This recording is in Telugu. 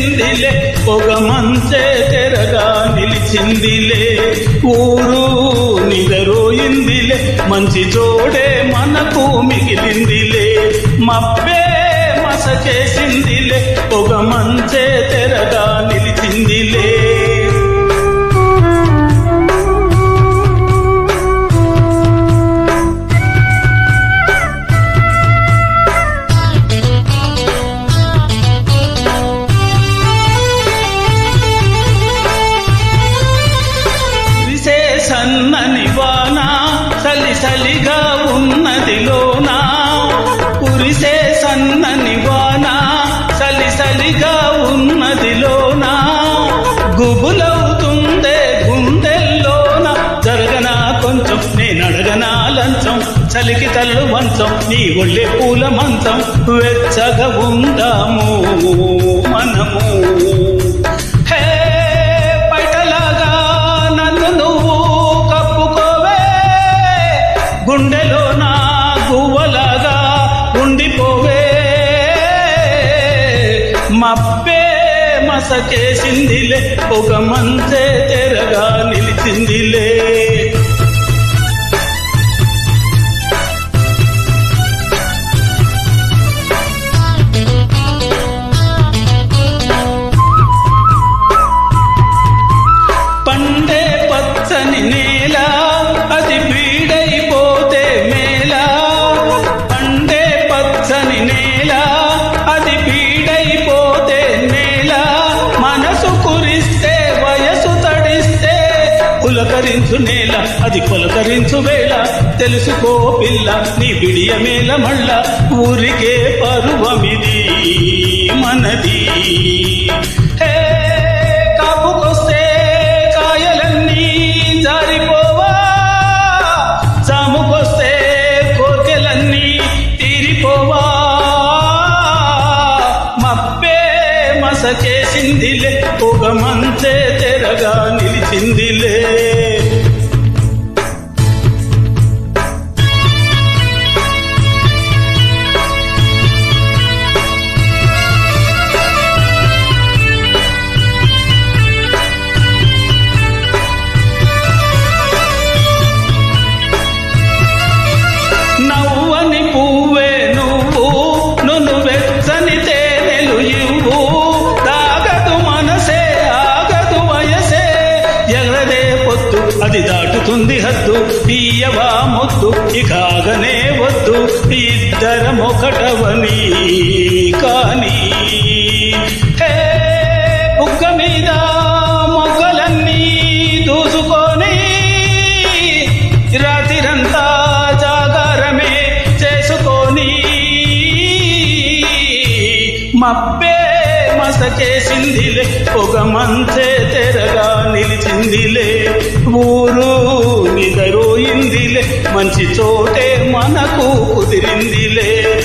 చేసిందిలే ఒక మంచే తెరగా నిలిచిందిలే ఊరు నిదరోయిందిలే మంచి జోడే మనకు మిగిలిందిలే మబ్బే మసకేసిందిలే ఒక మంచే తెరగా నిలిచిందిలే సన్నని వాన సలిసలిగా ఉన్నదిలోనా కురిసే సన్నని వాన సలిసలిగా ఉన్నదిలోనా గుబులవుతుందే గుండెల్లోన జరగనా కొంచెం నేనడగనా లంచం చలికి తల్లు మంచం నీ ఒళ్ళే పూల మంచం వెచ్చగా ఉందాము మనము గుండెలో నా గువ్వలాగా ఉండిపోవే మబ్బే మసకేసిందిలే ఒక మంచే తెరగా నిలిచిందిలే పండే పచ్చని నేల అది బీడైపోతే మేలా పండే పచ్చని నేల అది బీడైపోతే నేలా మనసు కురిస్తే వయసు తడిస్తే పులకరించు నేల అది పులకరించు వేళ తెలుసుకో పిల్ల నీ బిడియ మేల మళ్ళ ఊరికే పరువమిది మనది కాపుకొస్తే కాయలన్నీ జారిపోవా సాముకొస్తే కోర్కెలన్నీ తీరిపోవా మబ్బే మసకేసిందిలే ఒక మంచే తెరగా నిలిచిందిలే నవ్వని పువ్వే నువ్వు నువ్వు వెచ్చని తేనెలు ఇవ్వు తాగదు మనసే ఆగదు వయసే ఎగరదే పొద్దు అది దాటుతుంది హద్దు తీయవా మొద్దు ఇకాగనే వద్దు ఇద్దరమొకటవని కానీ బుగ్గ మీద మొగ్గలన్నీ దూసుకొని రాత్రిరంతా జాగారమే చేసుకొని మబ్బే మసకేసిందిలే ఒక మంచే తెరగా నిలిచిందిలే ఊరు నిదరోయిందిలే మంచి చోటే మనకు కుదిరిందిలే